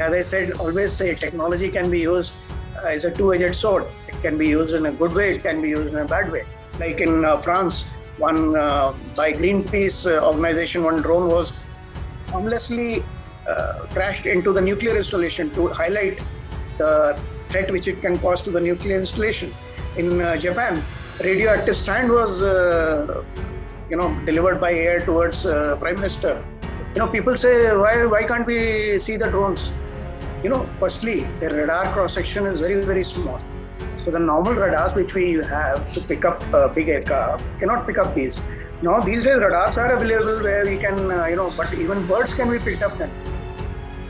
as I said, always say technology can be used as a two-edged sword. It can be used in a good way, it can be used in a bad way. Like in France, one by Greenpeace organization, one drone was harmlessly crashed into the nuclear installation to highlight the threat which it can cause to the nuclear installation. In Japan, radioactive sand was delivered by air towards Prime Minister. People say, why can't we see the drones? Firstly, the radar cross-section is very, very small. So the normal radars which we have to pick up big aircraft cannot pick up these. Now these days radars are available where we can, but even birds can be picked up then.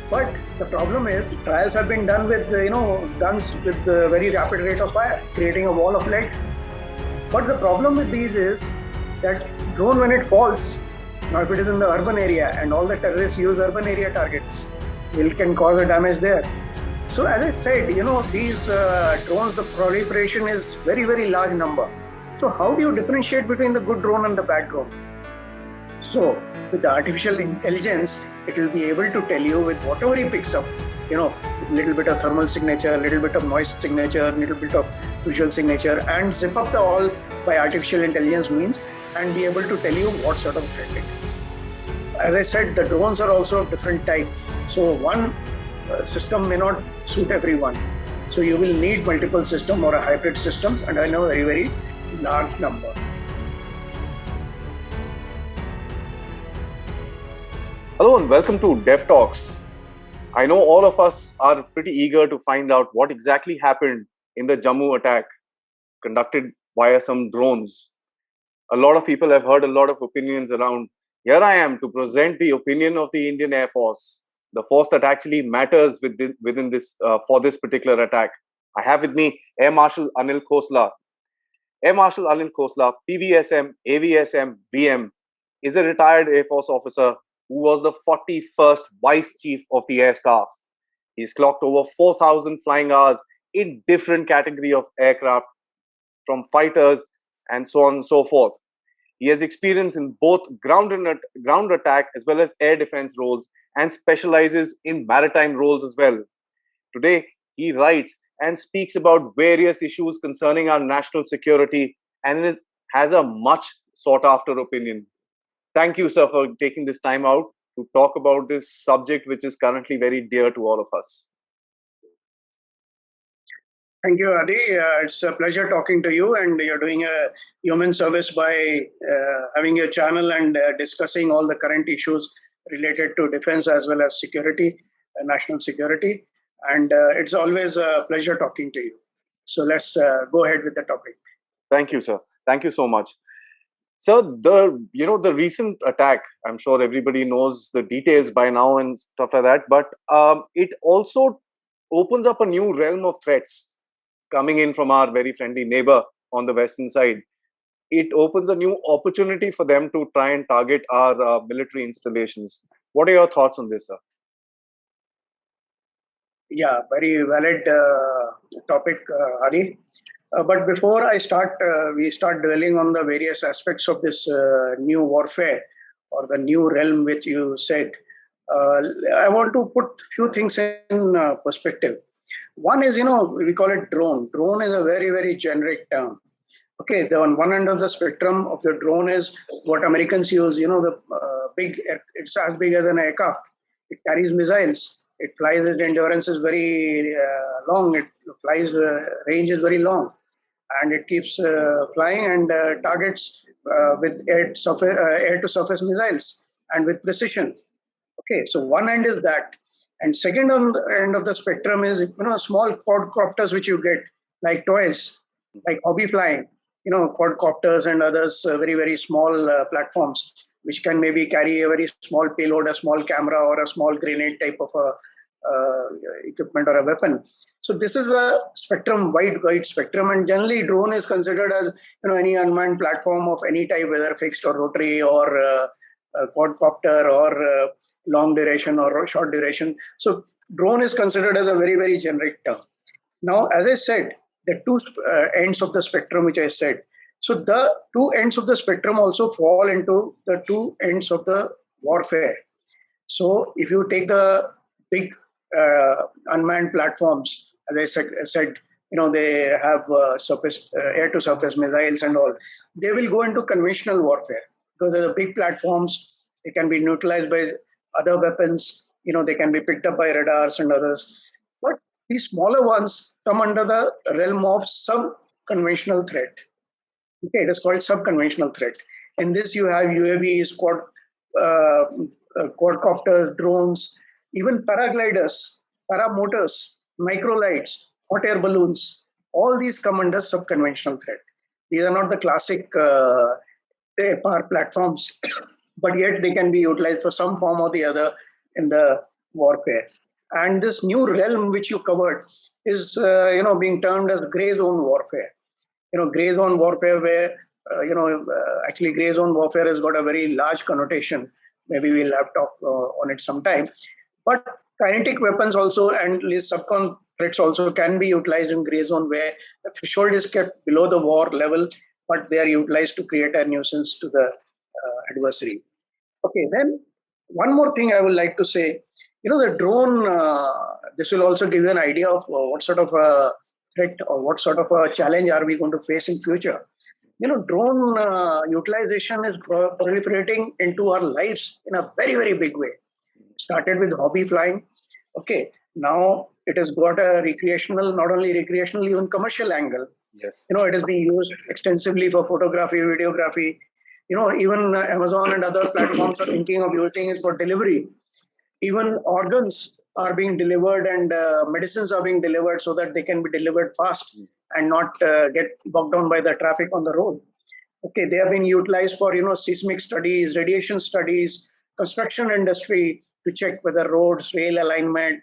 But the problem is trials have been done with, guns with very rapid rate of fire, creating a wall of lead. But the problem with these is that drone, when it falls, now if it is in the urban area and all the terrorists use urban area targets, it can cause a damage there. So as I said, these drones, the proliferation is very, very large number. So how do you differentiate between the good drone and the bad drone? So with the artificial intelligence, it will be able to tell you with whatever he picks up, little bit of thermal signature, little bit of noise signature, little bit of visual signature, and zip up the all by artificial intelligence means, and be able to tell you what sort of threat it is. As I said, the drones are also of different type. So one system may not suit everyone. So you will need multiple system or a hybrid system, and I know very, very large number. Hello and welcome to Dev Talks. I know all of us are pretty eager to find out what exactly happened in the Jammu attack conducted via some drones. A lot of people have heard a lot of opinions around. Here I am to present the opinion of the Indian Air Force, the force that actually matters within this for this particular attack. I have with me Air Marshal Anil Khosla. Air Marshal Anil Khosla, PVSM, AVSM, VM, is a retired Air Force officer who was the 41st Vice Chief of the Air Staff. He's clocked over 4,000 flying hours in different category of aircraft, from fighters and so on and so forth. He has experience in both ground attack as well as air defense roles, and specializes in maritime roles as well. Today, he writes and speaks about various issues concerning our national security and has a much sought after opinion. Thank you, sir, for taking this time out to talk about this subject, which is currently very dear to all of us. Thank you, Adi. It's a pleasure talking to you, and you're doing a human service by having your channel and discussing all the current issues related to defense as well as security, national security. And it's always a pleasure talking to you. So let's go ahead with the topic. Thank you, sir. Thank you so much. So the recent attack, I'm sure everybody knows the details by now and stuff like that, but it also opens up a new realm of threats coming in from our very friendly neighbor on the western side. It opens a new opportunity for them to try and target our military installations. What are your thoughts on this, sir? Yeah, very valid topic, Adi. But before we start dwelling on the various aspects of this new warfare or the new realm which you said, I want to put few things in perspective. One is, we call it drone. Drone is a very, very generic term. Okay, on one end of the spectrum of the drone is what Americans use, it's as big as an aircraft. It carries missiles. It flies, its endurance is very long. It flies, range is very long. And it keeps flying and targets with air-to-surface missiles and with precision. Okay, so one end is that. And second on the end of the spectrum is, small quadcopters which you get, like toys, like hobby flying, quadcopters and others, very, very small platforms, which can maybe carry a very small payload, a small camera or a small grenade type of equipment or a weapon. So this is a spectrum, wide spectrum, and generally drone is considered as any unmanned platform of any type, whether fixed or rotary or quadcopter or long duration or short duration. So drone is considered as a very, very generic term. Now, as I said, the two ends of the spectrum which I said. So the two ends of the spectrum also fall into the two ends of the warfare. So if you take the big unmanned platforms. As I said, they have air-to-surface missiles and all. They will go into conventional warfare because they're the big platforms. They can be neutralized by other weapons. They can be picked up by radars and others. But these smaller ones come under the realm of sub-conventional threat. Okay, it is called sub-conventional threat. In this, you have UAVs, uh, quadcopters, drones, even paragliders, paramotors, microlights, hot air balloons. All these come under sub-conventional threat. These are not the classic power platforms, but yet they can be utilized for some form or the other in the warfare. And this new realm which you covered is, being termed as gray zone warfare. Gray zone warfare where, actually gray zone warfare has got a very large connotation. Maybe we'll have talk on it sometime. But kinetic weapons also and these subcon threats also can be utilized in gray zone where the threshold is kept below the war level, but they are utilized to create a nuisance to the adversary. Okay, then one more thing I would like to say, the drone, this will also give you an idea of what sort of a threat or what sort of a challenge are we going to face in future. Drone utilization is proliferating into our lives in a very, very big way. Started with hobby flying. Okay, now it has got a recreational, not only recreational, even commercial angle. Yes. It is being used extensively for photography, videography. Even Amazon and other platforms are thinking of using it for delivery. Even organs are being delivered and medicines are being delivered so that they can be delivered fast and not get bogged down by the traffic on the road. Okay, they have been utilized for seismic studies, radiation studies, construction industry to check whether roads, rail alignment,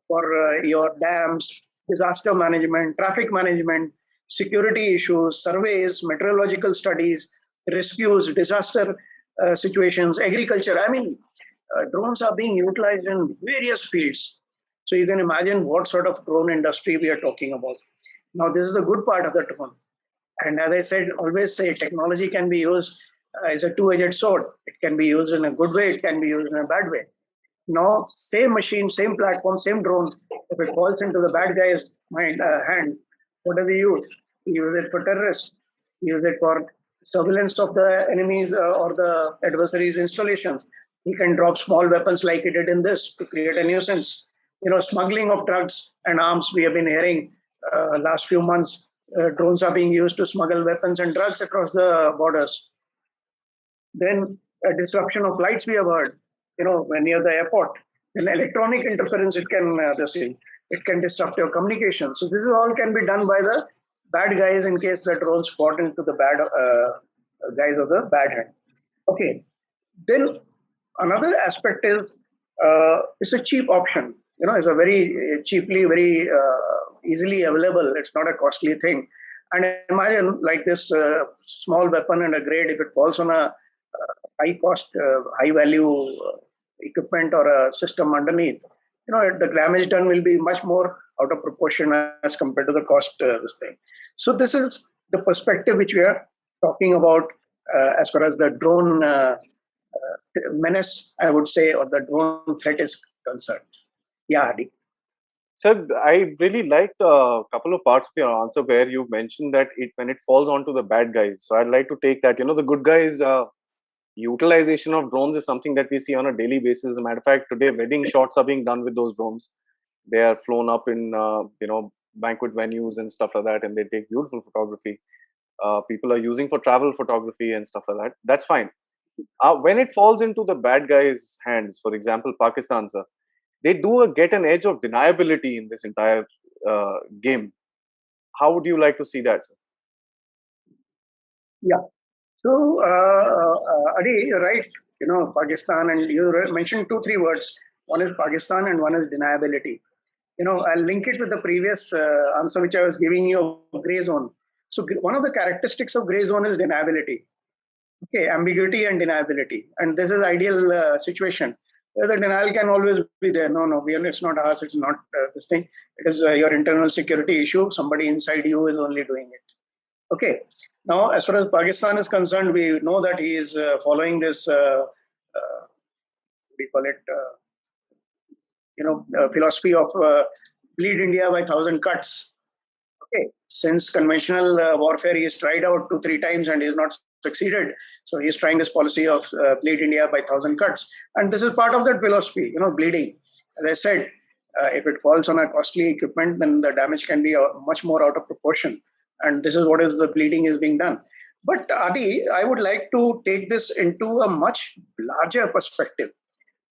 for your dams, disaster management, traffic management, security issues, surveys, meteorological studies, rescues, disaster situations, agriculture. I mean, drones are being utilized in various fields. So you can imagine what sort of drone industry we are talking about. Now, this is the good part of the drone. And as I said, always say technology can be used as a two-edged sword. It can be used in a good way, it can be used in a bad way. Now, same machine, same platform, same drone, if it falls into the bad guy's hand, what does he use? He uses it for terrorists. He uses it for surveillance of the enemies or the adversaries' installations. He can drop small weapons like he did in this to create a nuisance. Smuggling of drugs and arms, we have been hearing last few months, drones are being used to smuggle weapons and drugs across the borders. Then a disruption of flights, we have heard, when near the airport. Then electronic interference, it can disrupt your communication. So this is all can be done by the bad guys in case the drones fall into the bad guys of the bad hand. Okay. Then another aspect is it's a cheap option. It's a very cheaply, very easily available. It's not a costly thing. And imagine like this small weapon and a grade, if it falls on a high cost, high value equipment or a system underneath, the damage done will be much more out of proportion as compared to the cost this thing. So this is the perspective which we are talking about as far as the drone menace, I would say, or the drone threat is concerned. Yeah, Adi. Sir, I really liked a couple of parts of your answer where you mentioned that when it falls onto the bad guys. So I'd like to take that, the good guys, utilization of drones is something that we see on a daily basis. As a matter of fact, today wedding shots are being done with those drones. They are flown up in, banquet venues and stuff like that, and they take beautiful photography. People are using for travel photography and stuff like that. That's fine. When it falls into the bad guys' hands, for example, Pakistan, sir, they do get an edge of deniability in this entire game. How would you like to see that, sir? Yeah. So, Adi, you're right. Pakistan, and you mentioned 2, 3 words. One is Pakistan and one is deniability. I'll link it with the previous answer which I was giving you of gray zone. So, one of the characteristics of gray zone is deniability. Okay, ambiguity and deniability. And this is ideal situation. The denial can always be there. No, it's not us. It's not this thing. It is your internal security issue. Somebody inside you is only doing it. Okay. Now, as far as Pakistan is concerned, we know that he is following this, what do you call it? philosophy of bleed India by 1,000 cuts. Okay, since conventional warfare he has tried out 2-3 times and he has not succeeded, so he is trying this policy of bleed India by 1,000 cuts, and this is part of that philosophy. Bleeding. As I said, if it falls on a costly equipment, then the damage can be much more out of proportion, and this is what is the bleeding is being done. But Adi, I would like to take this into a much larger perspective.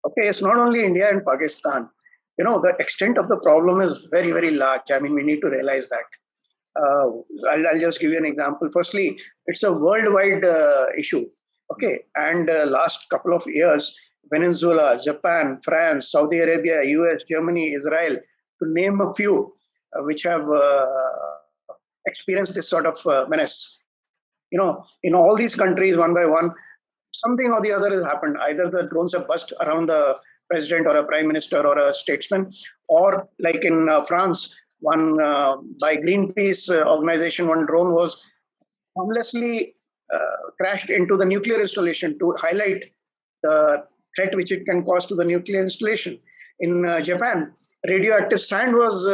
Okay, it's not only India and Pakistan. The extent of the problem is very, very large. I mean, we need to realize that. I'll just give you an example. Firstly, it's a worldwide issue. Okay, and last couple of years, Venezuela, Japan, France, Saudi Arabia, US, Germany, Israel, to name a few, which have experienced this sort of menace. In all these countries, one by one, something or the other has happened. Either the drones have bust around the president or a prime minister or a statesman, or like in France, one by Greenpeace organization, one drone was harmlessly crashed into the nuclear installation to highlight the threat which it can cause to the nuclear installation. In Japan, radioactive sand was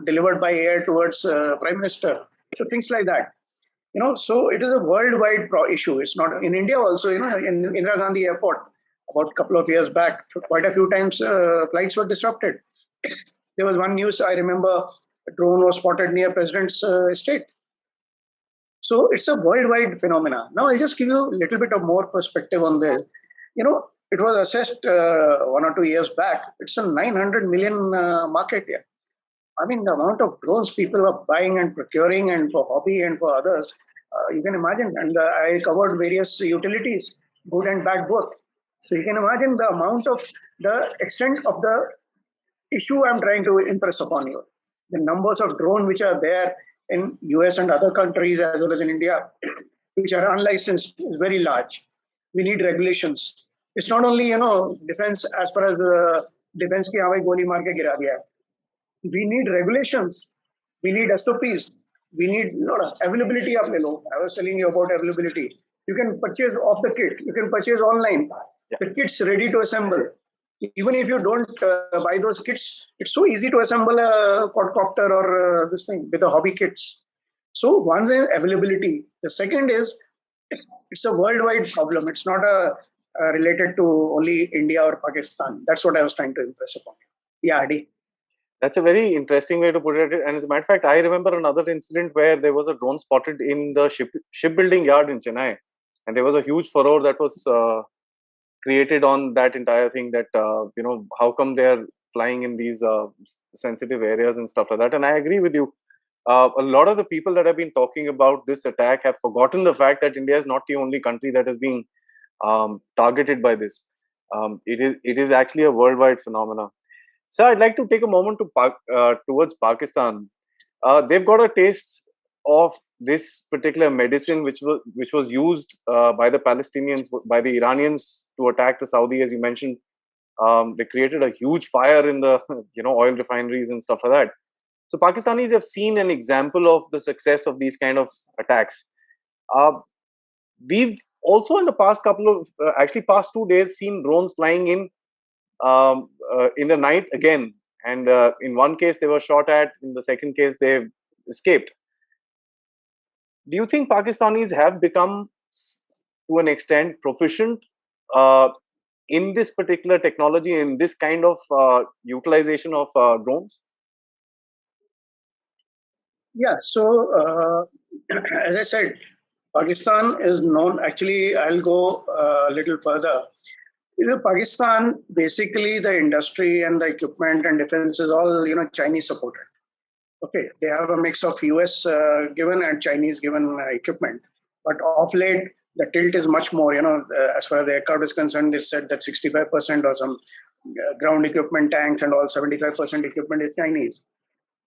delivered by air towards prime minister. So things like that. So it is a worldwide issue. It's not in India also. In Indira Gandhi Airport, about a couple of years back, quite a few times flights were disrupted. There was one news I remember: a drone was spotted near President's estate. So it's a worldwide phenomena. Now I'll just give you a little bit of more perspective on this. It was assessed 1 or 2 years back. It's a 900 million market here. I mean, the amount of drones people are buying and procuring, and for hobby and for others, you can imagine. And I covered various utilities, good and bad both. So you can imagine the extent of the issue I'm trying to impress upon you. The numbers of drones which are there in US and other countries as well as in India, which are unlicensed, is very large. We need regulations. It's not only defense as far as defense ki hawai goli maar ke gira diya. We need regulations. We need SOPs. We need availability of I was telling you about availability. You can purchase off the kit. You can purchase online. Yeah. The kit's ready to assemble. Even if you don't buy those kits, it's so easy to assemble a quadcopter or this thing with the hobby kits. So one is availability. The second is it's a worldwide problem. It's not related to only India or Pakistan. That's what I was trying to impress upon you. Yeah, Adi. That's a very interesting way to put it. And as a matter of fact, I remember another incident where there was a drone spotted in the shipbuilding yard in Chennai. And there was a huge furore that was created on that entire thing, that, how come they're flying in these sensitive areas and stuff like that. And I agree with you. A lot of the people that have been talking about this attack have forgotten the fact that India is not the only country that is being targeted by this. It is actually a worldwide phenomenon. So I'd like to take a moment to towards Pakistan. They've got a taste of this particular medicine, which was used by the Palestinians, by the Iranians to attack the Saudi, as you mentioned. They created a huge fire in the oil refineries and stuff like that. So Pakistanis have seen an example of the success of these kind of attacks. We've also in the past past 2 days seen drones flying in the night again, and in one case they were shot at, in the second case they escaped. Do you think Pakistanis have become to an extent proficient in this particular technology, in this kind of utilization of drones? Yeah, so as I said, Pakistan is known, actually I'll go a little further. Pakistan, basically the industry and the equipment and defense is all Chinese supported. Okay, they have a mix of US given and Chinese given equipment, but of late the tilt is much more. As far as the aircraft is concerned, they said that 65% or some ground equipment, tanks and all, 75% equipment is Chinese.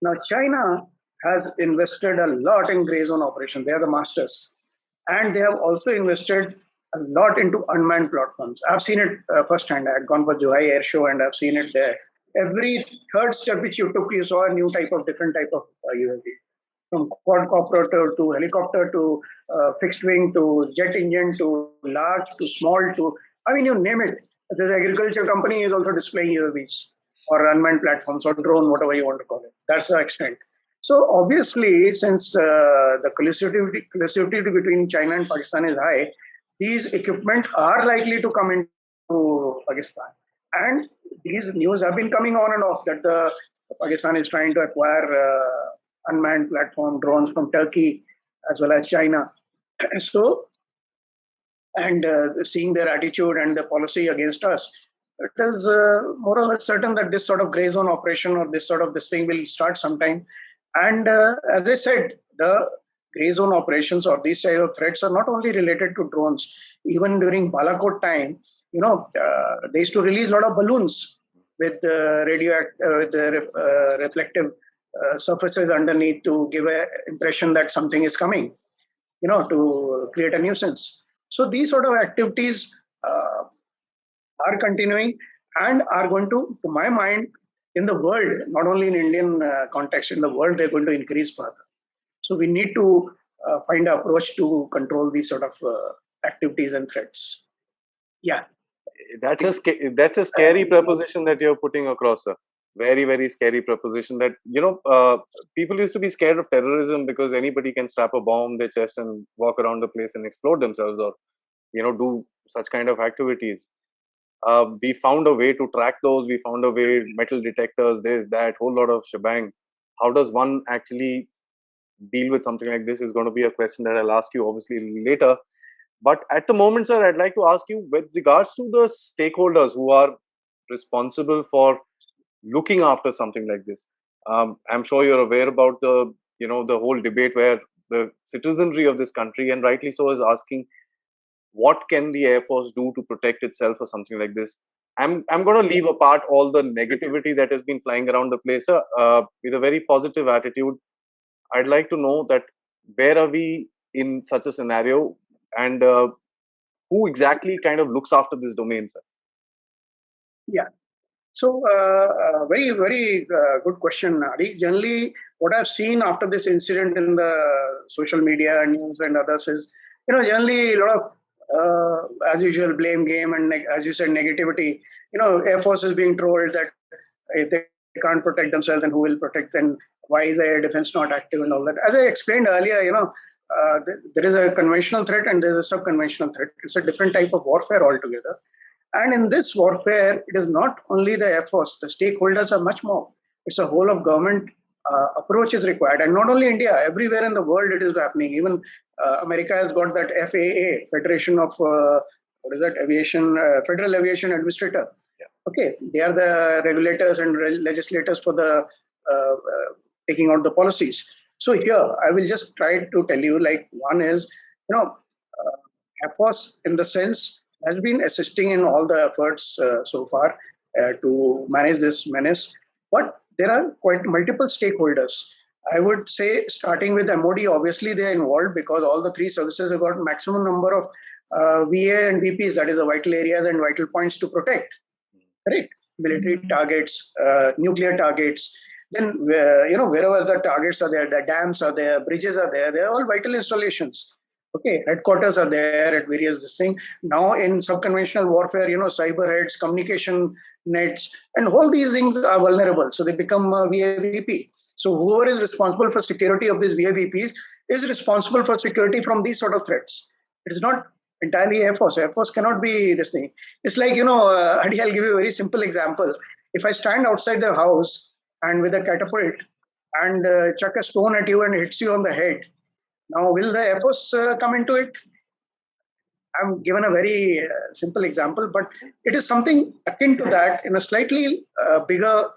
Now China has invested a lot in gray zone operation. They are the masters, and they have also invested a lot into unmanned platforms. I've seen it firsthand. I had gone for Juhai Air Show and I've seen it there. Every third step which you took, you saw a new different type of UAV. From quadcopter to helicopter to fixed wing to jet engine to large to small to, you name it. This agriculture company is also displaying UAVs or unmanned platforms or drone, whatever you want to call it. That's the extent. So obviously, since the collectivity between China and Pakistan is high, these equipment are likely to come into Pakistan. And these news have been coming on and off that the Pakistan is trying to acquire unmanned platform drones from Turkey as well as China. So, and seeing their attitude and the policy against us, it is more or less certain that this sort of gray zone operation or this thing will start sometime. And as I said, the gray zone operations or these type of threats are not only related to drones. Even during Balakot time, they used to release a lot of balloons with reflective surfaces underneath to give an impression that something is coming, to create a nuisance. So these sort of activities are continuing and are going to my mind, in the world, not only in Indian context, in the world, they're going to increase further. So we need to find an approach to control these sort of activities and threats. Yeah. That's a scary proposition that you're putting across, sir. Very, very scary proposition that, people used to be scared of terrorism because anybody can strap a bomb on their chest and walk around the place and explode themselves or, do such kind of activities. We found a way to track those. We found a way, metal detectors, there's that whole lot of shebang. How does one actually deal with something like this is going to be a question that I'll ask you obviously later. But at the moment, sir, I'd like to ask you with regards to the stakeholders who are responsible for looking after something like this. I'm sure you're aware about the whole debate where the citizenry of this country, and rightly so, is asking what can the Air Force do to protect itself or something like this. I'm going to leave apart all the negativity that has been flying around the place, sir, with a very positive attitude. I'd like to know that where are we in such a scenario, and who exactly kind of looks after this domain, sir? Yeah. So, very, very good question, Adi. Generally, what I've seen after this incident in the social media news and others is, generally a lot of, as usual, blame game and, as you said, negativity. Air Force is being told that if they can't protect themselves, then who will protect them? Why is the air defense not active and all that? As I explained earlier, there is a conventional threat and there's a subconventional threat. It's a different type of warfare altogether. And in this warfare, it is not only the Air Force, the stakeholders are much more. It's a whole of government approach is required. And not only India, everywhere in the world it is happening. Even America has got that FAA, Federation of, Aviation, Federal Aviation Administrator. Yeah. Okay, they are the regulators and legislators for the taking out the policies. So here, I will just try to tell you, like, one is, Air Force in the sense has been assisting in all the efforts so far to manage this menace. But there are quite multiple stakeholders. I would say, starting with MOD, obviously they are involved because all the three services have got maximum number of VA and VPs, that is the vital areas and vital points to protect. Correct? Military targets, nuclear targets. Then, wherever the targets are there, the dams are there, bridges are there, they're all vital installations. Okay, headquarters are there at various things. Now in subconventional warfare, cyber heads, communication nets, and all these things are vulnerable. So they become VAVP. So whoever is responsible for security of these VAVPs is responsible for security from these sort of threats. It is not entirely Air Force. Air Force cannot be this thing. It's like, Adi, I'll give you a very simple example. If I stand outside the house and with a catapult and chuck a stone at you and hits you on the head, now, will the Air Force come into it? I'm given a very simple example, but it is something akin to that in a slightly bigger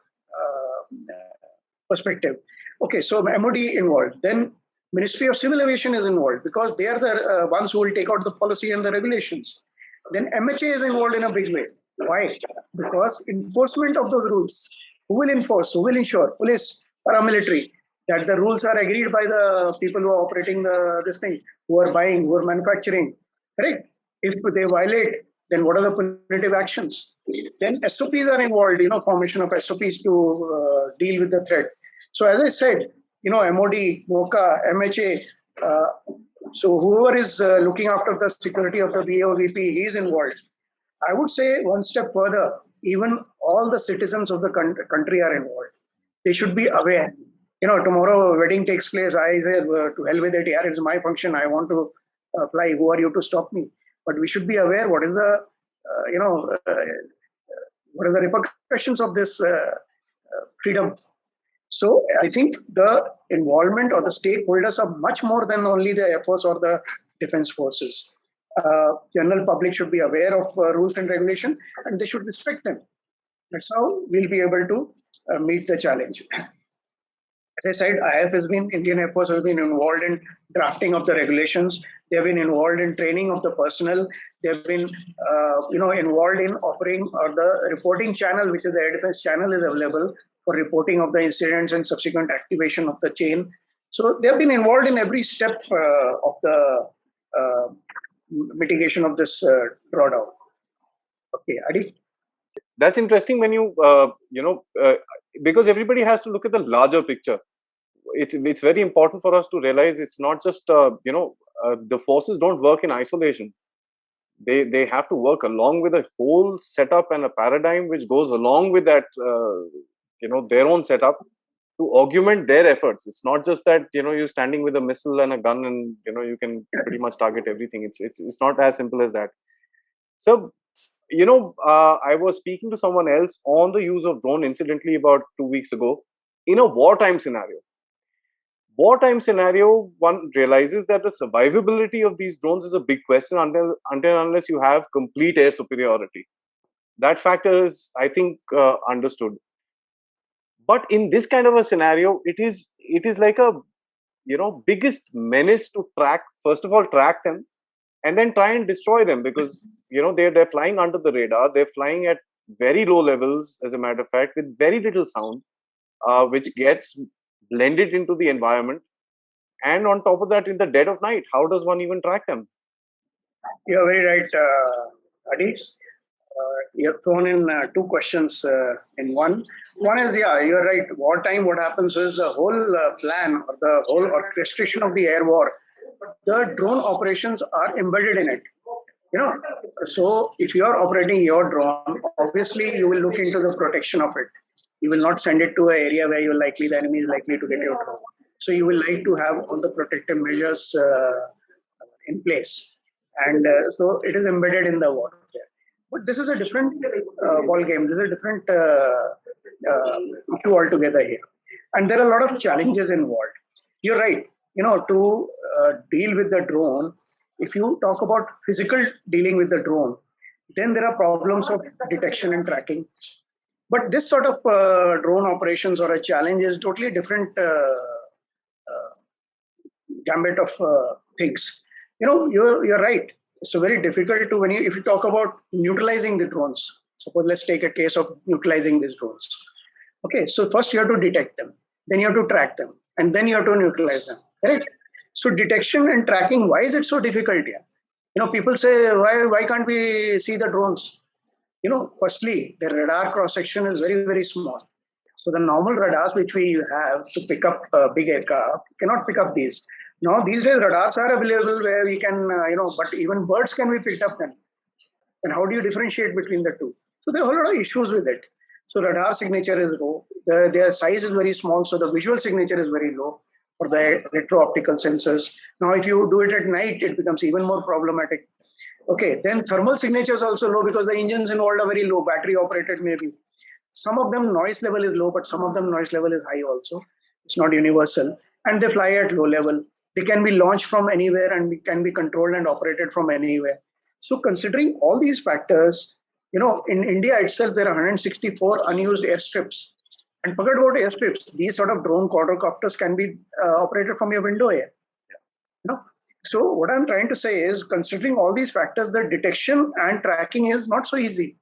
perspective. Okay, so MOD involved. Then Ministry of Civil Aviation is involved because they are the ones who will take out the policy and the regulations. Then MHA is involved in a big way. Why? Because enforcement of those rules. Who will enforce? Who will ensure? Police, paramilitary. That the rules are agreed by the people who are operating this thing, who are buying, who are manufacturing. Correct? If they violate, then what are the punitive actions? Then SOPs are involved, formation of SOPs to deal with the threat. So as I said, MOD, MOCA, MHA, so whoever is looking after the security of the VOVP is involved. I would say one step further, even all the citizens of the country are involved. They should be aware. Tomorrow a wedding takes place. I say, to hell with it, yeah, it's my function. I want to fly. Who are you to stop me? But we should be aware what is the, what is the repercussions of this freedom. So I think the involvement or the stakeholders are much more than only the Air Force or the defense forces. General public should be aware of rules and regulation, and they should respect them. That's how we'll be able to meet the challenge. As I said, Indian Air Force has been involved in drafting of the regulations. They have been involved in training of the personnel. They have been, involved in offering the reporting channel, which is the air defense channel, is available for reporting of the incidents and subsequent activation of the chain. So they have been involved in every step of the mitigation of this drawdown. Okay, Adi. That's interesting when you because everybody has to look at the larger picture. It's very important for us to realize it's not just the forces don't work in isolation. They have to work along with a whole setup and a paradigm which goes along with that their own setup to augment their efforts. It's not just that you're standing with a missile and a gun and you can pretty much target everything. It's not as simple as that. So I was speaking to someone else on the use of drone incidentally about 2 weeks ago in a wartime scenario. One realizes that the survivability of these drones is a big question unless you have complete air superiority. That factor is, I think, understood. But in this kind of a scenario, it is like a biggest menace to first of all track them, and then try and destroy them, because they're flying under the radar. They're flying at very low levels, as a matter of fact, with very little sound, which gets blended into the environment. And on top of that, in the dead of night, how does one even track them? You're very right, Adi. You have thrown in two questions in one. One is, yeah, you're right. Wartime, what happens is the whole plan or the whole orchestration of the air war, the drone operations are embedded in it. So if you are operating your drone, obviously you will look into the protection of it. You will not send it to an area where the enemy is likely to get your drone. So you will like to have all the protective measures in place, and so it is embedded in the warfare. But this is a different ball game. This is a different issue altogether here, and there are a lot of challenges involved. You're right. To deal with the drone, if you talk about physical dealing with the drone, then there are problems of detection and tracking. But this sort of drone operations or a challenge is totally different gambit of things. You're right. It's very difficult to if you talk about neutralizing the drones. Suppose let's take a case of neutralizing these drones. Okay, so first you have to detect them, then you have to track them, and then you have to neutralize them. Correct? So detection and tracking. Why is it so difficult here? People say why can't we see the drones? Firstly, the radar cross section is very, very small. So the normal radars which we have to pick up big aircraft cannot pick up these. Now these days radars are available where we can, but even birds can be picked up then. And how do you differentiate between the two? So there are a whole lot of issues with it. So radar signature is low. Their size is very small, so the visual signature is very low for the retro-optical sensors. Now if you do it at night, it becomes even more problematic. Okay, then thermal signature is also low because the engines involved are very low, battery operated maybe. Some of them noise level is low, but some of them noise level is high also. It's not universal. And they fly at low level. They can be launched from anywhere and can be controlled and operated from anywhere. So considering all these factors, in India itself, there are 164 unused airstrips. And forget about airstrips. These sort of drone quadrocopters can be operated from your window here. So what I'm trying to say is, considering all these factors, the detection and tracking is not so easy.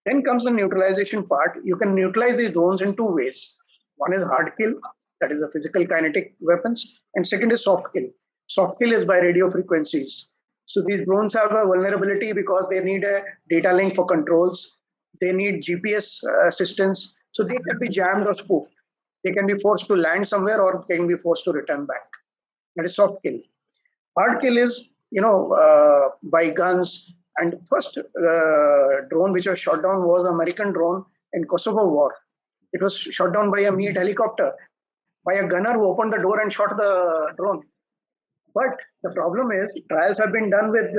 Then comes the neutralization part. You can neutralize these drones in two ways. One is hard kill, that is the physical kinetic weapons, and second is soft kill. Soft kill is by radio frequencies. So these drones have a vulnerability because they need a data link for controls. They need GPS assistance. So they can be jammed or spoofed. They can be forced to land somewhere or can be forced to return back. That is soft kill. Hard kill is, by guns And first drone which was shot down was American drone in Kosovo war. It was shot down by a Meade helicopter, by a gunner who opened the door and shot the drone. But the problem is, trials have been done with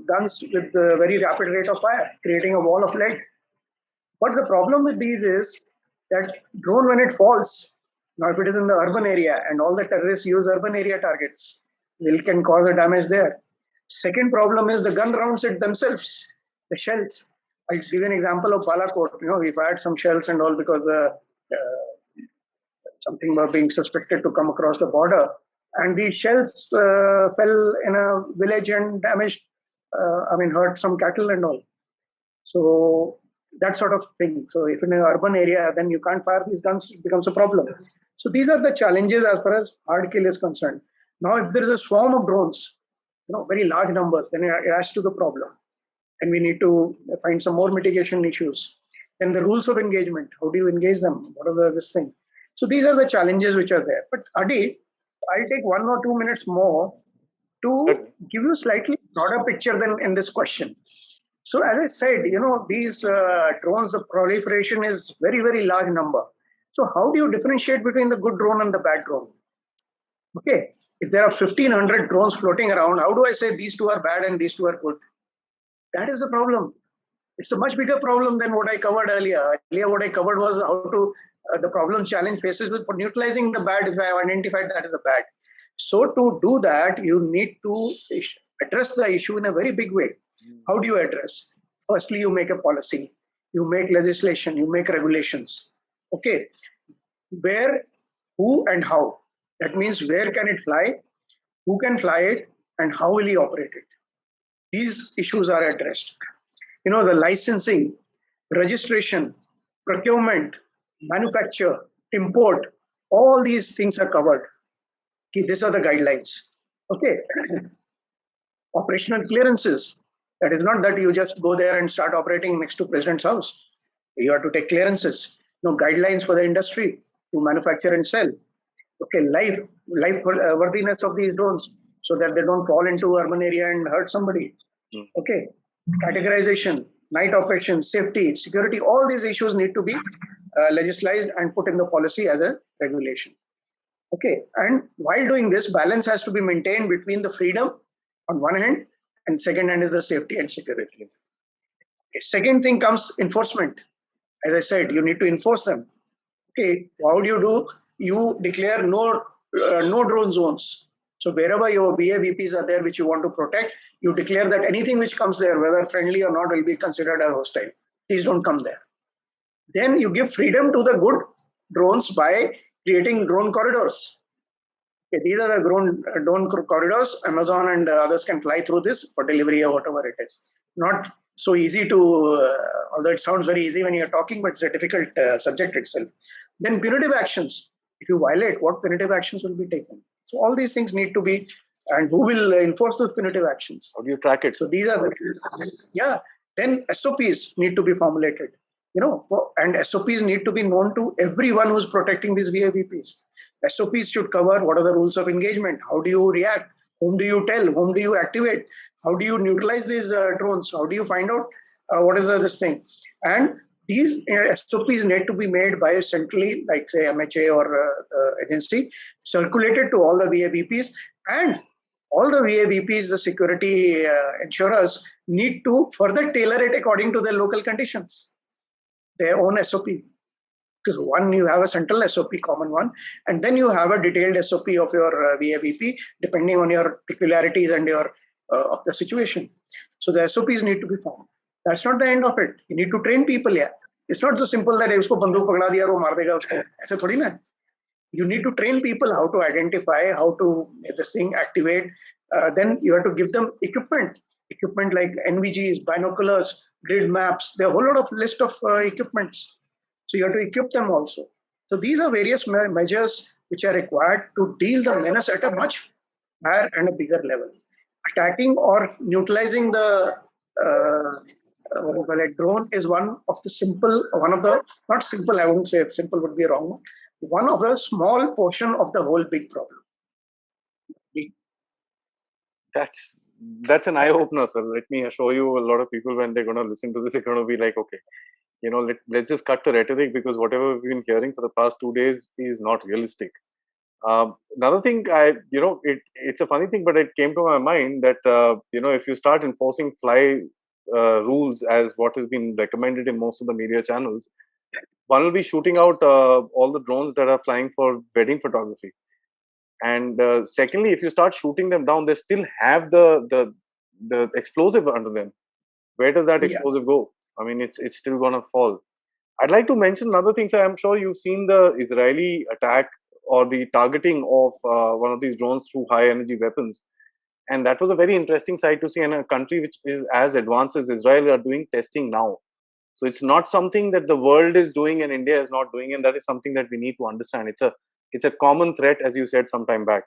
guns with very rapid rate of fire, creating a wall of lead. But the problem with these is that drone, when it falls, now if it is in the urban area and all the terrorists use urban area targets, it can cause a damage there. Second problem is the gun rounds it themselves, the shells. I'll give you an example of Balakot. We fired some shells and all because something were being suspected to come across the border. And the shells fell in a village and damaged, hurt some cattle and all. So that sort of thing. So if in an urban area, then you can't fire these guns, it becomes a problem. So these are the challenges as far as hard kill is concerned. Now, if there is a swarm of drones, very large numbers, then it adds to the problem. And we need to find some more mitigation issues. Then the rules of engagement, how do you engage them? What are this thing? So these are the challenges which are there. But Adi, I'll take 1 or 2 minutes more to give you slightly broader picture than in this question. So as I said, these drones, the proliferation is very, very large number. So how do you differentiate between the good drone and the bad drone? Okay, if there are 1,500 drones floating around, how do I say these two are bad and these two are good? That is the problem. It's a much bigger problem than what I covered earlier. Earlier, what I covered was how to the problem challenge faces with for neutralizing the bad if I have identified that as a bad. So to do that, you need to address the issue in a very big way. How do you address? Firstly, you make a policy, you make legislation, you make regulations. Okay, where, who, and how. That means where can it fly, who can fly it, and how will he operate it. These issues are addressed. The licensing, registration, procurement, manufacture, import, all these things are covered. Okay, these are the guidelines. Okay. Operational clearances. That is not that you just go there and start operating next to President's house. You have to take clearances. Guidelines for the industry to manufacture and sell. Okay, life worthiness of these drones so that they don't fall into urban area and hurt somebody. Okay, categorization, night operations, safety, security, all these issues need to be legislated and put in the policy as a regulation. Okay, and while doing this, balance has to be maintained between the freedom on one hand, and second hand is the safety and security. Okay, second thing comes enforcement. As I said, you need to enforce them. Okay, how do you do? You declare no drone zones. So wherever your VAVPs are there which you want to protect, you declare that anything which comes there, whether friendly or not, will be considered as hostile. Please don't come there. Then you give freedom to the good drones by creating drone corridors. Okay, these are the drone corridors. Amazon and others can fly through this for delivery or whatever it is. Not so easy to, although it sounds very easy when you're talking, but it's a difficult subject itself. Then punitive actions. If you violate, what punitive actions will be taken? So all these things need to be, and who will enforce those punitive actions? How do you track it? So these are the, then SOPs need to be formulated, and SOPs need to be known to everyone who's protecting these VAVPs. SOPs should cover what are the rules of engagement, how do you react, whom do you tell, whom do you activate, how do you neutralize these drones, how do you find out what is this thing. And these SOPs need to be made by centrally, like say MHA or agency, circulated to all the VAVPs, and all the VAVPs, the security insurers, need to further tailor it according to their local conditions, their own SOP. Because one, you have a central SOP, common one, and then you have a detailed SOP of your VAVP, depending on your peculiarities and your of the situation. So the SOPs need to be formed. That's not the end of it. You need to train people here. It's not so simple that usko banduk pakda diya aur wo maar dega usko. Aise thodi na. You need to train people how to identify, how to this thing activate. Then you have to give them equipment like NVGs, binoculars, grid maps. There are a whole lot of list of equipments. So you have to equip them also. So these are various measures which are required to deal the menace at a much higher and a bigger level. Attacking or neutralizing the drone is one of the not simple, I won't say it simple would be wrong, one of the small portion of the whole big problem. That's an eye opener, sir. Let me assure you, a lot of people, when they're going to listen to this, are going to be like, okay, let's just cut the rhetoric, because whatever we've been hearing for the past 2 days is not realistic. Another thing, it's a funny thing, but it came to my mind that if you start enforcing fly rules as what has been recommended in most of the media channels, one will be shooting out all the drones that are flying for wedding photography. And secondly, if you start shooting them down, they still have the explosive under them. Where does that Yeah. explosive go? I mean, it's still gonna fall. I'd like to mention another thing. So I'm sure you've seen the Israeli attack or the targeting of one of these drones through high energy weapons, and that was a very interesting sight to see. And a country which is as advanced as Israel are doing testing now. So it's not something that the world is doing and India is not doing, and that is something that we need to understand. It's a common threat, as you said some time back.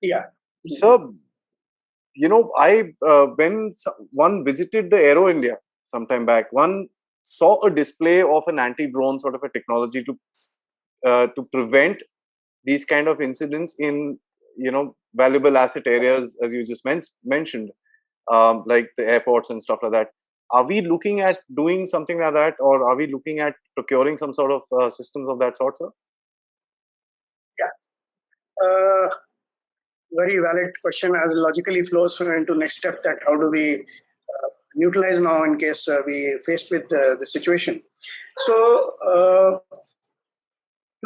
Yeah. So, I when one visited the Aero India some time back, one saw a display of an anti-drone sort of a technology to prevent these kind of incidents in valuable asset areas, as you just mentioned, like the airports and stuff like that. Are we looking at doing something like that, or are we looking at procuring some sort of systems of that sort, sir? Yeah. Very valid question, as logically flows into next step, that how do we neutralize now in case we faced with the situation. So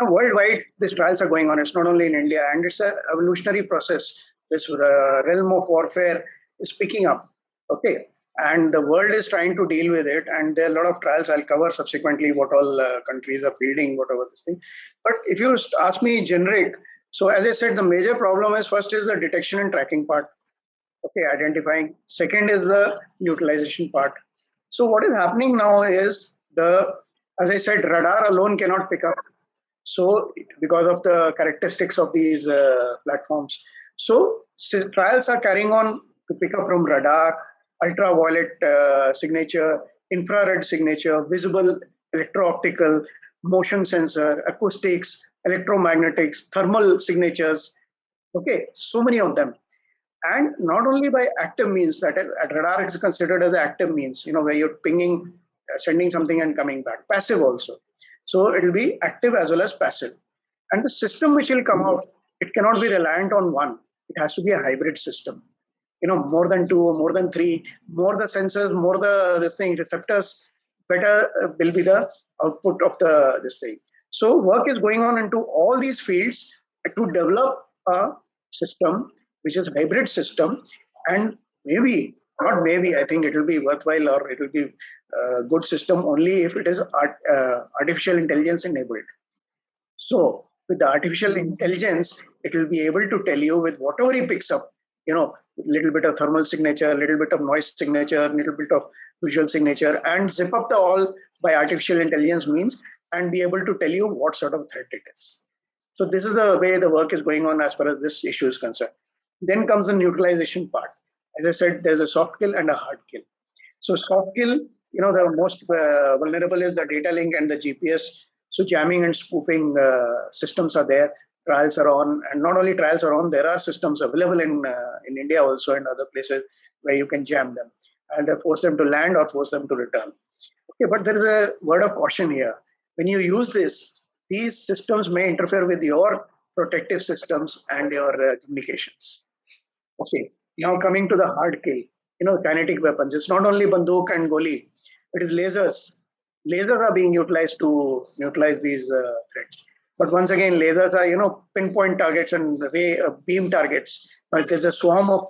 worldwide these trials are going on. It's not only in India, and it's an evolutionary process. This realm of warfare is picking up. Okay. And the world is trying to deal with it, and there are a lot of trials. I'll cover subsequently what all countries are fielding, whatever this thing. But if you ask me generic, so as I said, the major problem is, first is the detection and tracking part. Okay, identifying. Second is the neutralization part. So what is happening now is, as I said, radar alone cannot pick up. So because of the characteristics of these platforms, so trials are carrying on to pick up from radar, ultraviolet signature, infrared signature, visible electro-optical, motion sensor, acoustics, electromagnetics, thermal signatures. Okay, so many of them. And not only by active means, that radar is considered as active means, where you're pinging, sending something and coming back. Passive also. So it will be active as well as passive. And the system which will come out, it cannot be reliant on one. It has to be a hybrid system. More than two, more than three, more the sensors, more the receptors, better will be the output of this thing. So work is going on into all these fields to develop a system which is a hybrid system, and maybe, not maybe, I think it will be worthwhile, or it will be a good system only if it is artificial intelligence enabled. So with the artificial intelligence, it will be able to tell you, with whatever he picks up, little bit of thermal signature, a little bit of noise signature, little bit of visual signature, and zip up the all by artificial intelligence means, and be able to tell you what sort of threat it is. So this is the way the work is going on as far as this issue is concerned. Then comes the neutralization part. As I said, there's a soft kill and a hard kill. So soft kill, the most vulnerable is the data link and the GPS. So jamming and spoofing systems are there. Trials are on, and not only trials are on, there are systems available in India also and other places where you can jam them and force them to land or force them to return. Okay, but there is a word of caution here. When you use this, these systems may interfere with your protective systems and your communications. Okay, now coming to the hard kill, kinetic weapons. It's not only banduk and goli, it is lasers. Lasers are being utilized to neutralize these threats. But once again, lasers are, pinpoint targets and beam targets. But there's a swarm of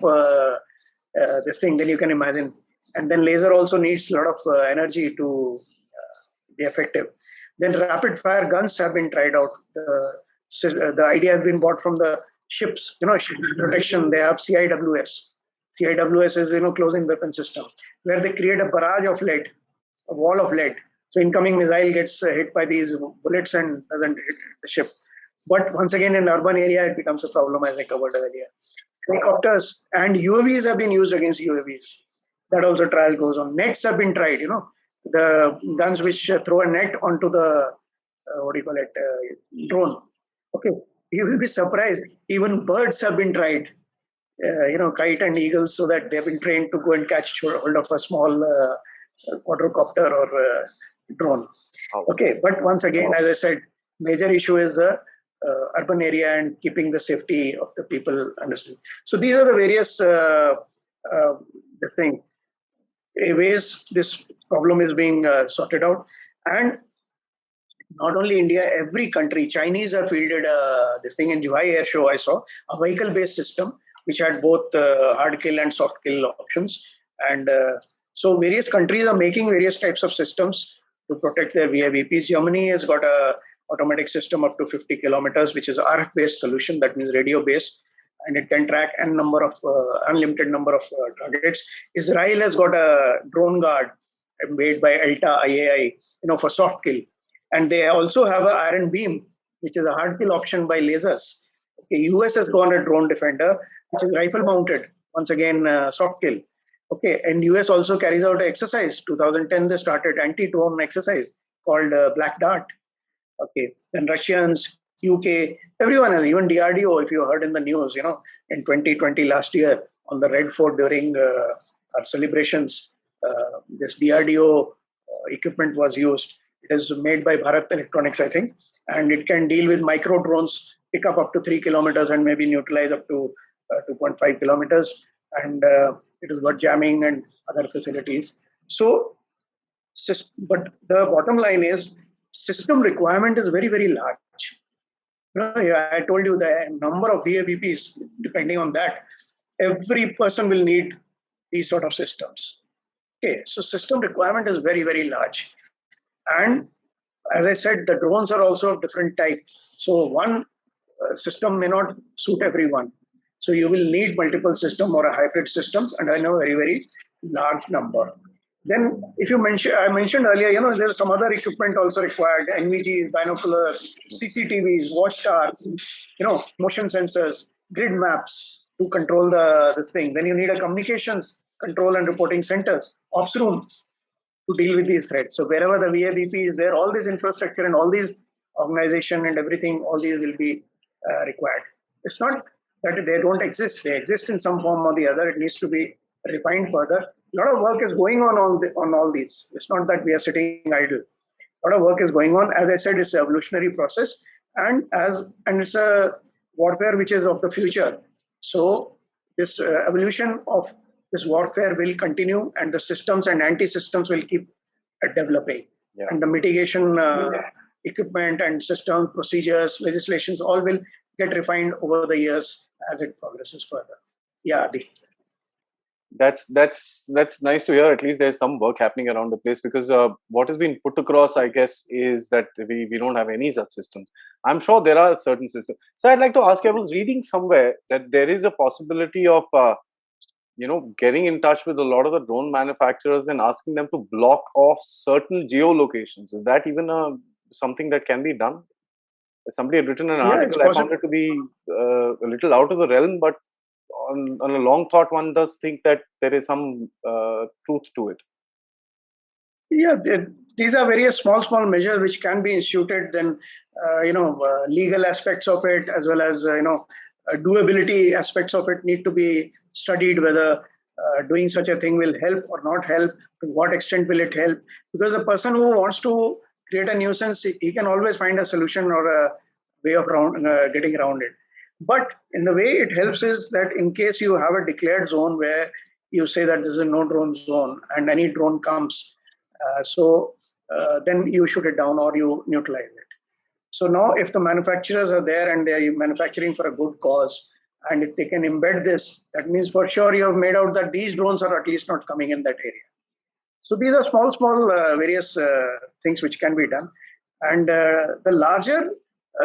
this thing, then you can imagine. And then laser also needs a lot of energy to be effective. Then rapid fire guns have been tried out. The idea has been bought from the ships, ship protection. They have CIWS. CIWS is, closing weapon system, where they create a barrage of lead, a wall of lead. So incoming missile gets hit by these bullets and doesn't hit the ship. But once again, in urban area, it becomes a problem, as I covered earlier. Helicopters and UAVs have been used against UAVs. That also trial goes on. Nets have been tried, the guns which throw a net onto the, drone. Okay, you will be surprised. Even birds have been tried. kite and eagles, so that they've been trained to go and catch hold of a small quadrocopter or drone. Okay, but once again, as I said, major issue is the urban area and keeping the safety of the people understood. So these are the various ways this problem is being sorted out. And not only India, every country, Chinese have fielded this thing in July Air Show. I saw a vehicle-based system which had both hard kill and soft kill options. And so various countries are making various types of systems to protect their VIVPs. Germany has got a automatic system up to 50 kilometers, which is an RF-based solution. That means radio-based, and it can track unlimited number of targets. Israel has got a drone guard made by Elta IAI, for soft kill. And they also have an iron beam, which is a hard kill option by lasers. Okay, US has gone a drone defender, which is rifle mounted. Once again, soft kill. Okay, and US also carries out an exercise. 2010, they started anti-drone exercise called Black Dart. Okay, then Russians, UK, everyone has, even DRDO, if you heard in the news, in 2020 last year on the Red Fort during our celebrations, this DRDO equipment was used. It is made by Bharat Electronics, I think, and it can deal with micro drones, pick up to 3 kilometers and maybe neutralize up to 2.5 kilometers. And it has got jamming and other facilities. So, but the bottom line is, system requirement is very, very large. I told you the number of VAVPs, depending on that, every person will need these sort of systems. Okay, so system requirement is very, very large. And as I said, the drones are also of different type. So one system may not suit everyone. So you will need multiple system or a hybrid system, and I know very, very large number. Then, if you I mentioned earlier, there's some other equipment also required: NVGs, binoculars, CCTVs, watch towers, motion sensors, grid maps to control this thing. Then you need a communications control and reporting centers, ops rooms to deal with these threats. So wherever the VAVP is there, all this infrastructure and all these organization and everything, all these will be required. It's not that they don't exist; they exist in some form or the other. It needs to be refined further. A lot of work is going on all these. It's not that we are sitting idle. A lot of work is going on. As I said, it's an evolutionary process, and it's a warfare which is of the future. So this evolution of this warfare will continue, and the systems and anti-systems will keep developing. Yeah. And the mitigation equipment and system procedures, legislations, all will get refined over the years as it progresses further. Yeah, Adi. That's nice to hear. At least there's some work happening around the place, because what has been put across, I guess, is that we don't have any such systems. I'm sure there are certain systems. So I'd like to ask you, I was reading somewhere that there is a possibility of getting in touch with a lot of the drone manufacturers and asking them to block off certain geolocations. Is that even something that can be done? Somebody had written an article. I found it to be a little out of the realm, but on a long thought, one does think that there is some truth to it. Yeah, these are various small measures which can be instituted. Then, legal aspects of it, as well as doability aspects of it, need to be studied. Whether doing such a thing will help or not help. To what extent will it help? Because the person who wants to create a nuisance, he can always find a solution or a way of getting around it. But in the way it helps is that in case you have a declared zone where you say that this is a no drone zone and any drone comes, then you shoot it down or you neutralize it. So now if the manufacturers are there and they are manufacturing for a good cause, and if they can embed this, that means for sure you have made out that these drones are at least not coming in that area. So these are small various things which can be done. And the larger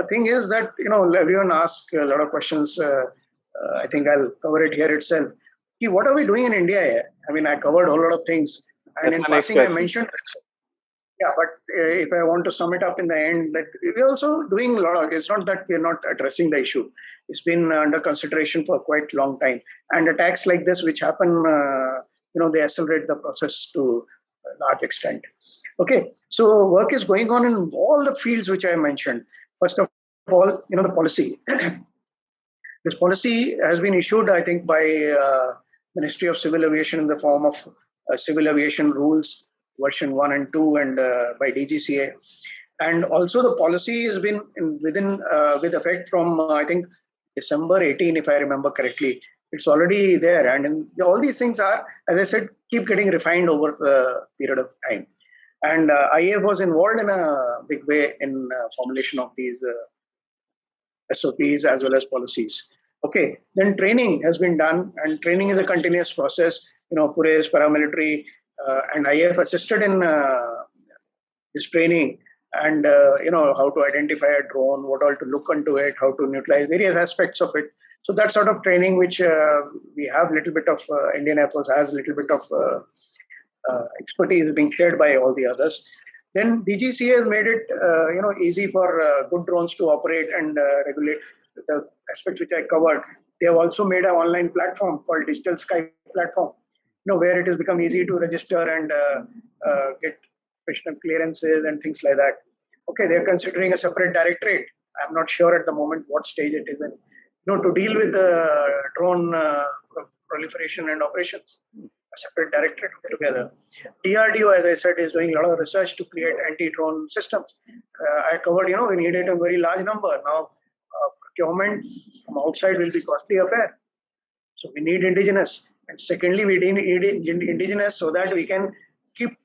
thing is that, everyone asks a lot of questions. I think I'll cover it here itself. What are we doing in India here? I mean, I covered a whole lot of things. And in passing, I mentioned that. Yeah, but if I want to sum it up in the end, that we're also doing a lot of, it's not that we're not addressing the issue. It's been under consideration for quite a long time. And attacks like this, which happen, they accelerate the process to a large extent. Okay, so work is going on in all the fields which I mentioned. First of all, the policy. This policy has been issued, I think, by Ministry of Civil Aviation in the form of Civil Aviation Rules version 1 and 2, and by DGCA. And also the policy has been with effect from I think December 18, if I remember correctly. It's already there, and all these things are, as I said, keep getting refined over a period of time. And IAF was involved in a big way in formulation of these SOPs as well as policies. Okay, then training has been done, and training is a continuous process. Police, paramilitary, and IAF assisted in this training, and how to identify a drone, what all to look into it, how to neutralize various aspects of it. So that sort of training, which we have little bit of Indian Air Force has little bit of expertise being shared by all the others. Then DGCA has made it easy for good drones to operate and regulate the aspects which I covered. They have also made an online platform called Digital Sky platform, where it has become easy to register and get professional clearances and things like that. Okay, they're considering a separate directorate. I'm not sure at the moment what stage it is in. To deal with the drone proliferation and operations, a separate directorate together. DRDO, as I said, is doing a lot of research to create anti-drone systems. I covered, we needed a very large number. Now, procurement from outside will be costly affair. So we need indigenous. And secondly, we need indigenous so that we can keep,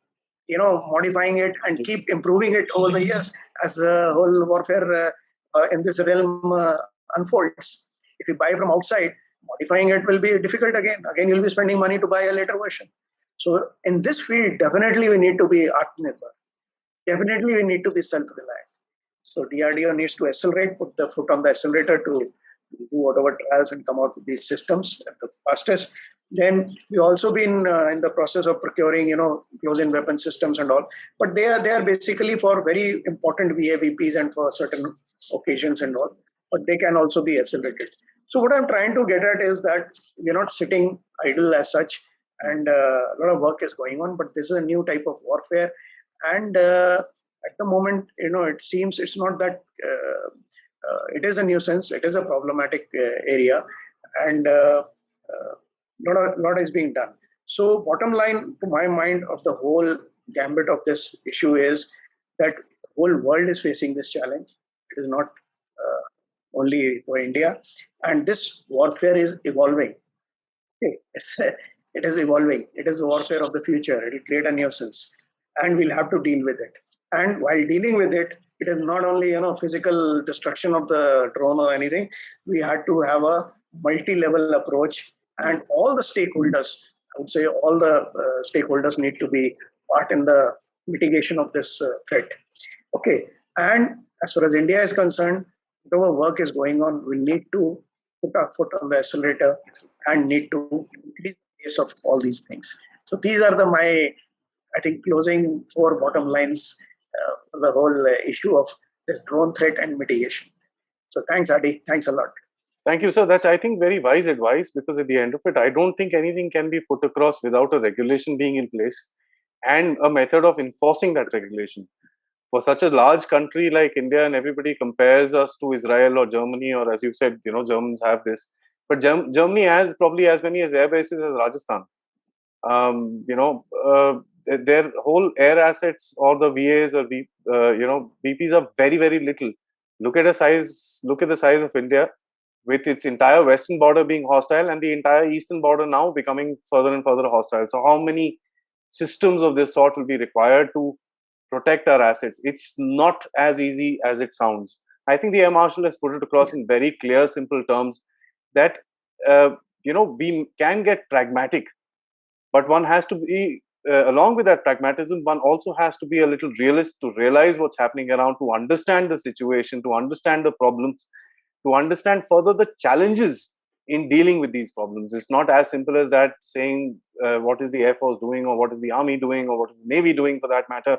modifying it and keep improving it over the years as the whole warfare in this realm unfolds. If you buy from outside, modifying it will be difficult again. Again, you'll be spending money to buy a later version. So in this field, definitely we need to be Atmanirbhar. Definitely we need to be self-reliant. So DRDO needs to accelerate, put the foot on the accelerator to do whatever trials and come out with these systems at the fastest. Then we also been in the process of procuring, close-in weapon systems and all. But they are basically for very important VAVPs and for certain occasions and all. But they can also be accelerated. So what I'm trying to get at is that we're not sitting idle as such, and a lot of work is going on. But this is a new type of warfare, and at the moment, it seems it's not that. It is a nuisance. It is a problematic area, and lot is being done. So, bottom line, to my mind, of the whole gambit of this issue is that the whole world is facing this challenge. It is not only for India, and this warfare is evolving. Okay. It is evolving. It is the warfare of the future. It will create a nuisance, and we'll have to deal with it. And while dealing with it, it is not only physical destruction of the drone or anything. We had to have a multi-level approach, and all the stakeholders, I would say, all the stakeholders need to be part in the mitigation of this threat. Okay, and as far as India is concerned, whatever work is going on, we need to put our foot on the accelerator and need to increase the pace of all these things. So these are my, I think, closing 4 bottom lines for the whole issue of this drone threat and mitigation. So thanks, Adi. Thanks a lot. Thank you, sir. That's, I think, very wise advice, because at the end of it, I don't think anything can be put across without a regulation being in place and a method of enforcing that regulation. For such a large country like India, and everybody compares us to Israel or Germany, or as you said, Germans have this. But Germany has probably as many as air bases as Rajasthan. Their whole air assets, or the VAs or VPs are very, very little. Look at the size of India, with its entire western border being hostile and the entire eastern border now becoming further and further hostile. So how many systems of this sort will be required to protect our assets? It's not as easy as it sounds. I think the Air Marshal has put it across in very clear, simple terms that we can get pragmatic, but one has to be, along with that pragmatism, one also has to be a little realist to realize what's happening around, to understand the situation, to understand the problems, to understand further the challenges in dealing with these problems. It's not as simple as that, saying what is the Air Force doing, or what is the Army doing, or what is the Navy doing for that matter.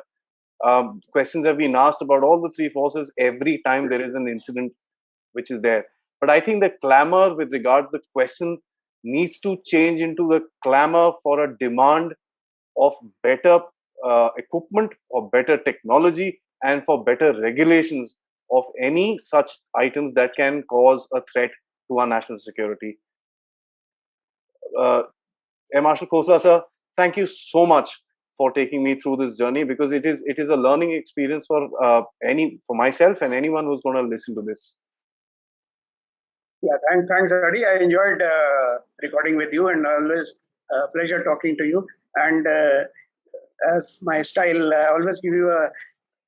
Questions have been asked about all the 3 forces every time there is an incident which is there. But I think the clamor with regards to the question needs to change into the clamor for a demand of better equipment, or better technology, and for better regulations of any such items that can cause a threat to our national security. Air Marshal Khosla, sir, thank you so much for taking me through this journey, because it is a learning experience for for myself and anyone who's going to listen to this. Yeah, thanks, Adi. I enjoyed recording with you, and always pleasure talking to you. And as my style, I always give you a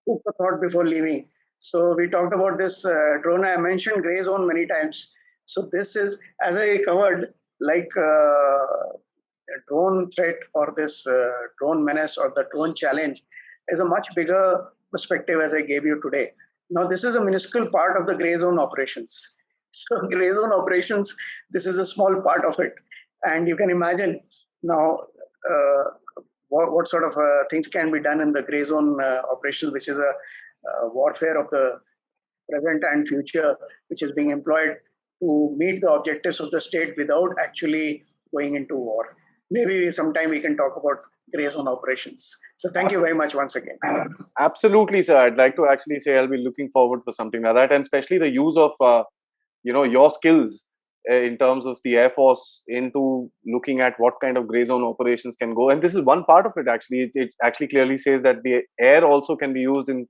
food for thought before leaving. So we talked about this drone. I mentioned gray zone many times. So this is, as I covered, like drone threat or this drone menace or the drone challenge is a much bigger perspective as I gave you today. Now, this is a minuscule part of the gray zone operations. So, gray zone operations, this is a small part of it. And you can imagine now what sort of things can be done in the gray zone operations, which is a warfare of the present and future, which is being employed to meet the objectives of the state without actually going into war. Maybe sometime we can talk about gray zone operations. So thank you very much once again. Absolutely, sir. I'd like to actually say I'll be looking forward for something like that, and especially the use of your skills in terms of the Air Force into looking at what kind of gray zone operations can go. And this is one part of it. Actually, it actually clearly says that the air also can be used in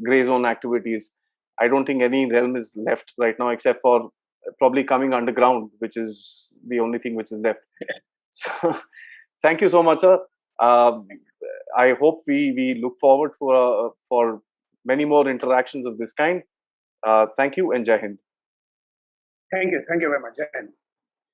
gray zone activities. I don't think any realm is left right now except for probably coming underground, which is the only thing which is left. So, thank you so much, sir. I hope we look forward for many more interactions of this kind. Thank you, and Jai Hind. Thank you very much. Jai Hind.